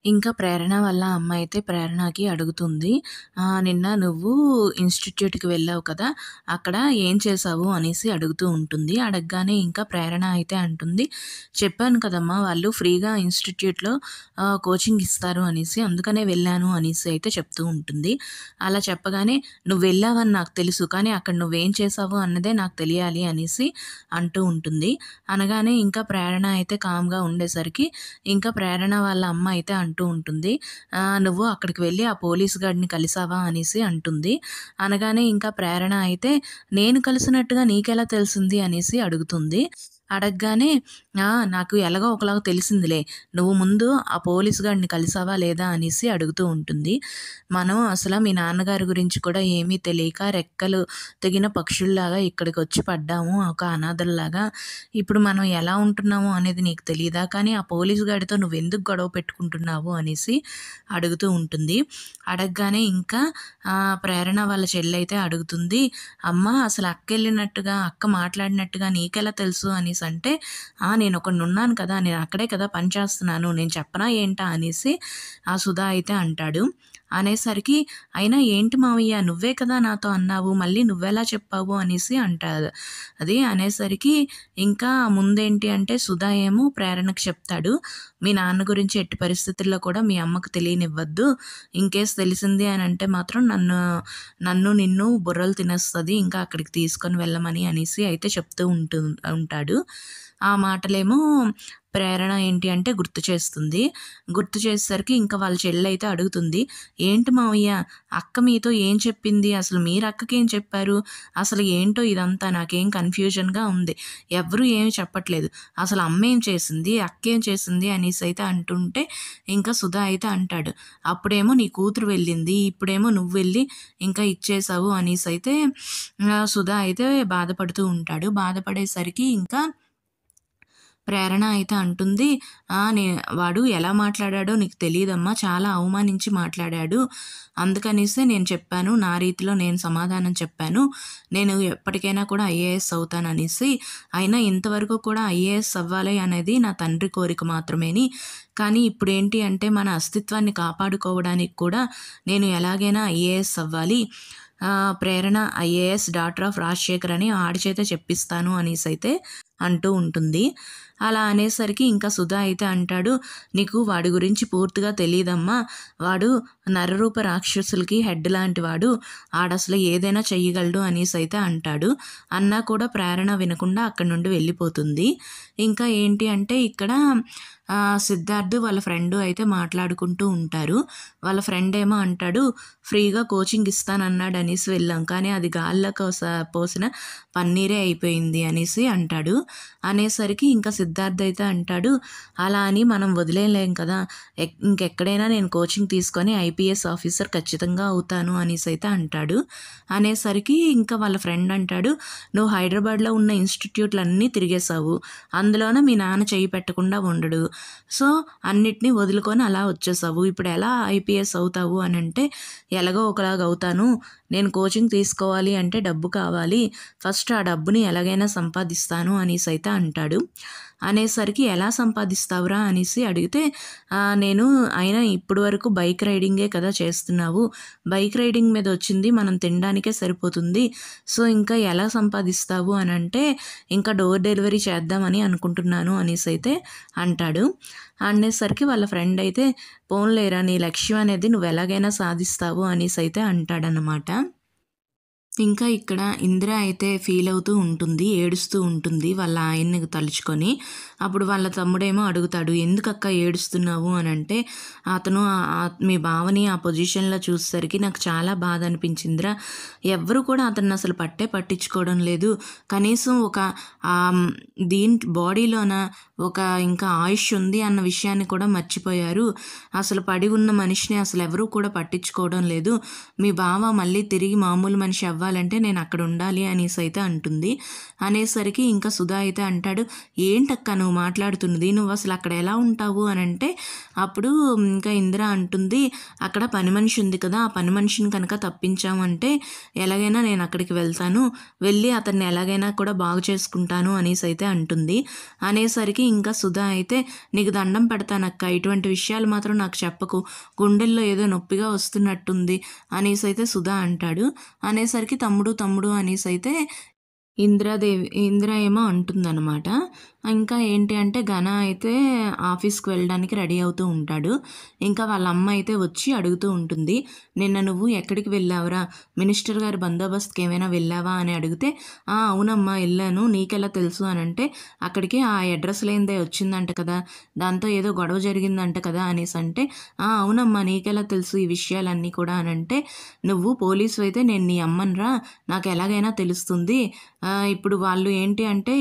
ఇంకా ప్రేరణ వాళ్ళ అమ్మ అయితే ప్రేరణకి అడుగుతుంది. "నిన్న నువ్వు ఇన్‌స్టిట్యూట్‌కి వెళ్ళావు కదా! అక్కడ ఏం చేశావు?" అనేసి అడుగుతూ ఉంటుంది. అడగగానే ఇంకా ప్రేరణ అయితే అంటుంది, "చెప్పాను కదమ్మా! వాళ్ళు ఫ్రీగా ఇన్‌స్టిట్యూట్‌లో కోచింగ్ ఇస్తారు అనేసి. అందుకనే వెళ్ళాను" అనేసి అయితే చెప్తూ ఉంటుంది. అలా చెప్పగానే, "నువ్వు వెళ్ళావని నాకు తెలుసు. కానీ అక్కడ నువ్వేం చేశావు అన్నదే నాకు తెలియాలి" అనేసి అంటూ ఉంటుంది. అనగానే ఇంకా ప్రేరణ అయితే కామ్‌గా ఉండేసరికి ఇంకా ప్రేరణ వాళ్ళ అమ్మ అయితే అంటూ ఉంటుంది. "నువ్వు అక్కడికి వెళ్ళి ఆ పోలీస్ గాడిని కలిసావా?" అనేసి అంటుంది. అనగానే ఇంకా ప్రేరణ అయితే, "నేను కలిసినట్టుగా నీకెలా తెలిసింది?" అనేసి అడుగుతుంది. అడగగానే, నాకు ఎలాగో ఒకలాగా తెలిసిందిలే. నువ్వు ముందు ఆ పోలీస్ గాడిని కలిసావా లేదా?" అనేసి అడుగుతూ ఉంటుంది. మనం అసల మీ నాన్నగారి గురించి కూడా ఏమీ తెలియక రెక్కలు తెగిన పక్షుల్లాగా ఇక్కడికొచ్చి పడ్డాము. ఒక అనాథల్లాగా. ఇప్పుడు మనం ఎలా ఉంటున్నాము అనేది నీకు తెలీదా? కానీ ఆ పోలీస్ గాడితో నువ్వెందుకు గొడవ పెట్టుకుంటున్నావు అనేసి అడుగుతూ ఉంటుంది. అడగగానే ఇంకా ప్రేరణ వాళ్ళ చెల్లయితే అడుగుతుంది. అమ్మ అసలు అక్కెళ్ళినట్టుగా, అక్క మాట్లాడినట్టుగా నీకెలా తెలుసు అనేసంటే, నేనొకడినున్నాను కదా! నేను అక్కడే కదా పని చేస్తున్నాను. నేను చెప్పనా ఏంటా అనేసి ఆ సుధా అయితే అంటాడు. అనేసరికి, "అయినా ఏంటి మావయ్య నువ్వే కదా నాతో అన్నావు. మళ్ళీ నువ్వెలా చెప్పావు?" అనేసి అంటారు. అది అనేసరికి ఇంకా ముందేంటి అంటే సుధా ఏమో ప్రేరణకు చెప్తాడు. "మీ నాన్న గురించి ఎట్టి పరిస్థితుల్లో కూడా మీ అమ్మకు తెలియనివ్వద్దు. ఇన్‌కేస్ తెలిసింది అనంటే మాత్రం నిన్ను బుర్రలు తినేస్తది. ఇంకా అక్కడికి తీసుకొని వెళ్ళమని" అనేసి అయితే చెప్తూ ఉంటాడు. ఆ మాటలేమో ప్రేరణ ఏంటి అంటే గుర్తు చేస్తుంది. గుర్తు చేసేసరికి ఇంకా వాళ్ళ చెల్లయితే అడుగుతుంది. "ఏంటి మావయ్య అక్క మీతో ఏం చెప్పింది? అసలు మీరు అక్కకేం చెప్పారు? అసలు ఏంటో ఇదంతా నాకేం కన్‌ఫ్యూజన్‌గా ఉంది. ఎవ్వరు ఏమి చెప్పట్లేదు. అసలు అమ్మేం చేసింది? అక్కేం చేసింది?" అనేసైతే అంటుంటే ఇంకా సుధా అయితే అంటాడు. "అప్పుడేమో నీ కూతురు వెళ్ళింది. ఇప్పుడేమో నువ్వు వెళ్లి ఇంకా ఇచ్చేసావు" అనేసైతే సుధా అయితే బాధపడుతూ ఉంటాడు. బాధపడేసరికి ఇంకా ప్రేరణ అయితే అంటుంది, వాడు ఎలా మాట్లాడాడో నీకు తెలీదమ్మా! చాలా అవమానించి మాట్లాడాడు. అందుకనేసే నేను చెప్పాను. నా రీతిలో నేను సమాధానం చెప్పాను. నేను ఎప్పటికైనా కూడా ఐఏఎస్ అవుతాననేసి. అయినా ఇంతవరకు కూడా ఐఏఎస్ అవ్వాలి అనేది నా తండ్రి కోరిక మాత్రమేని. కానీ ఇప్పుడేంటి అంటే మన అస్తిత్వాన్ని కాపాడుకోవడానికి కూడా నేను ఎలాగైనా ఐఏఎస్ అవ్వాలి. ప్రేరణ ఐఏఎస్ డాటర్ ఆఫ్ రాజశేఖర్ అని ఆడి చేత చెప్పిస్తాను అనేసైతే అంటూ ఉంటుంది. అలా అనేసరికి ఇంకా సుధా అయితే అంటాడు, "నీకు వాడి గురించి పూర్తిగా తెలీదమ్మా. వాడు నరరూప రాక్షసులకి హెడ్ లాంటి వాడు. ఆడసలు ఏదైనా చెయ్యగలడు" అనేసైతే అంటాడు. అన్నా కూడా ప్రేరణ వినకుండా అక్కడి నుండి వెళ్ళిపోతుంది. ఇంకా ఏంటి అంటే ఇక్కడ సిద్ధార్థ్ వాళ్ళ ఫ్రెండు అయితే మాట్లాడుకుంటూ ఉంటారు. వాళ్ళ ఫ్రెండ్ ఏమో అంటాడు, "ఫ్రీగా కోచింగ్ ఇస్తానన్నాడు అనేసి వెళ్ళాం. కానీ అది గాల్లో పోసిన పన్నీరే అయిపోయింది" అనేసి అంటాడు. అనేసరికి ఇంకా సిద్ధార్థ్ అయితే అంటాడు, "అలా అని మనం వదిలేయలేం కదా! ఇంకెక్కడైనా నేను కోచింగ్ తీసుకొని ఐపీఎస్ ఆఫీసర్ ఖచ్చితంగా అవుతాను" అనేసైతే అంటాడు. అనేసరికి ఇంకా వాళ్ళ ఫ్రెండ్ అంటాడు, "నువ్వు హైదరాబాద్‌లో ఉన్న ఇన్‌స్టిట్యూట్‌లన్నీ తిరిగేశావు. అందులోన మీ నాన్న చెయ్యి పెట్టకుండా ఉండడు. సో, అన్నిటిని వదులుకొని అలా వచ్చేసావు. ఇప్పుడు ఎలా ఐపీఎస్ అవుతావు" అనంటే, "ఎలాగో ఒకలాగా అవుతాను. నేను కోచింగ్ తీసుకోవాలి అంటే డబ్బు కావాలి. ఫస్ట్ ఆ డబ్బుని ఎలాగైనా సంపాదిస్తాను" అనేసైతే అంటాడు. అనేసరికి, "ఎలా సంపాదిస్తావురా?" అనేసి అడిగితే, నేను అయినా ఇప్పటి వరకు బైక్ రైడింగే కదా చేస్తున్నావు. బైక్ రైడింగ్ మీద వచ్చింది మనం తినడానికే సరిపోతుంది. సో, ఇంకా ఎలా సంపాదిస్తావు అనంటే, ఇంకా డోర్ డెలివరీ చేద్దామని అనుకుంటున్నాను" అనేసైతే అంటాడు. అనేసరికి వాళ్ళ ఫ్రెండ్ అయితే, "పోన్లేరా నీ లక్ష్యం అనేది నువ్వు ఎలాగైనా సాధిస్తావు" అనేసైతే అంటాడనమాట. ఇంకా ఇక్కడ ఇందిర అయితే ఫీల్ అవుతూ ఉంటుంది. ఏడుస్తూ ఉంటుంది వాళ్ళ ఆయన్ని తలుచుకొని. అప్పుడు వాళ్ళ తమ్ముడేమో అడుగుతాడు, "ఎందుకక్క ఏడుస్తున్నావు?" అనంటే, అతను మీ బావని ఆ పొజిషన్‌లో చూసేసరికి నాకు చాలా బాధ అనిపించిందిరా. ఎవ్వరు కూడా అతన్ని అసలు పట్టించుకోవడం లేదు. కనీసం ఒక బాడీలోన ఒక ఇంకా ఆయుష్ ఉంది అన్న విషయాన్ని కూడా మర్చిపోయారు. అసలు పడి ఉన్న మనిషిని అసలు ఎవరు కూడా పట్టించుకోవడం లేదు. మీ బావ మళ్ళీ తిరిగి మామూలు మనిషి అవ్వాలంటే నేను అక్కడ ఉండాలి అనేసి అయితే అంటుంది. అనేసరికి ఇంకా సుధా అయితే అంటాడు, ఏంటక్క నువ్వు మాట్లాడుతున్నది, నువ్వు అసలు అక్కడ ఎలా ఉంటావు అని అంటే, అప్పుడు ఇంకా ఇందిర అంటుంది, అక్కడ పని మనిషి ఉంది కదా, ఆ పని మనిషిని కనుక తప్పించామంటే ఎలాగైనా నేను అక్కడికి వెళ్తాను, వెళ్ళి అతన్ని ఎలాగైనా కూడా బాగు చేసుకుంటాను అనేసి అయితే అంటుంది. అనేసరికి ఇంకా సుధా అయితే, నీకు దండం పెడతానక్క, ఇటువంటి విషయాలు మాత్రం నాకు చెప్పకు, గుండెల్లో ఏదో నొప్పిగా వస్తున్నట్టుంది అనేసి అయితే సుధా అంటాడు. అనేసరికి తమ్ముడు అనేసి అయితే ఇందిర ఏమో అంటుందన్నమాట. ఇంకా ఏంటి అంటే ఘన అయితే ఆఫీస్‌కి వెళ్ళడానికి రెడీ అవుతూ ఉంటాడు. ఇంకా వాళ్ళ అమ్మ అయితే వచ్చి అడుగుతూ ఉంటుంది, నిన్న నువ్వు ఎక్కడికి వెళ్ళావురా, మినిస్టర్ గారి బందోబస్తుకి ఏమైనా వెళ్ళావా అని అడిగితే, అవునమ్మా వెళ్ళాను, నీకెలా తెలుసు అని అంటే, అక్కడికి ఆ అడ్రస్ లేనిదే వచ్చిందంట కదా, దాంతో ఏదో గొడవ జరిగిందంట కదా అనేసి అంటే, అవునమ్మా నీకెలా తెలుసు ఈ విషయాలన్నీ కూడా అని అంటే, నువ్వు పోలీసు అయితే నేను నీ అమ్మనిరా, నాకు ఎలాగైనా తెలుస్తుంది, ఇప్పుడు వాళ్ళు ఏంటి అంటే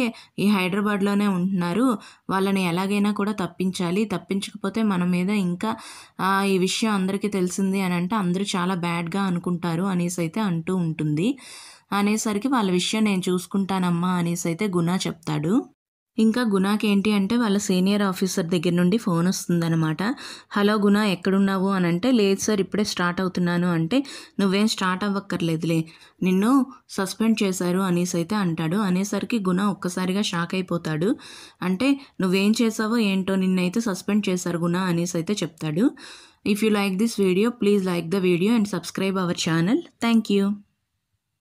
ఈ హైదరాబాద్లోనే ఉంటున్నారు, వాళ్ళని ఎలాగైనా కూడా తప్పించాలి, తప్పించకపోతే మన మీద ఇంకా ఈ విషయం అందరికీ తెలిసింది అని అంటే అందరూ చాలా బ్యాడ్గా అనుకుంటారు అనేసి అయితే అంటూ ఉంటుంది. అనేసరికి వాళ్ళ విషయం నేను చూసుకుంటానమ్మా అనేసి అయితే గుణ చెప్తాడు. ఇంకా గుణకి ఏంటి అంటే వాళ్ళ సీనియర్ ఆఫీసర్ దగ్గర నుండి ఫోన్ వస్తుందన్నమాట. హలో గుణ ఎక్కడున్నావు అని అంటే, లేదు సార్ ఇప్పుడే స్టార్ట్ అవుతున్నాను అంటే, నువ్వేం స్టార్ట్ అవ్వక్కర్లేదులే, నిన్ను సస్పెండ్ చేశారు అనేసి అయితే అంటాడు. అనేసరికి గుణ ఒక్కసారిగా షాక్ అయిపోతాడు. అంటే నువ్వేం చేసావో ఏంటో, నిన్నైతే సస్పెండ్ చేశారు గుణ అనేసి అయితే చెప్తాడు. If you like this video please like the video and subscribe our channel. Thank you.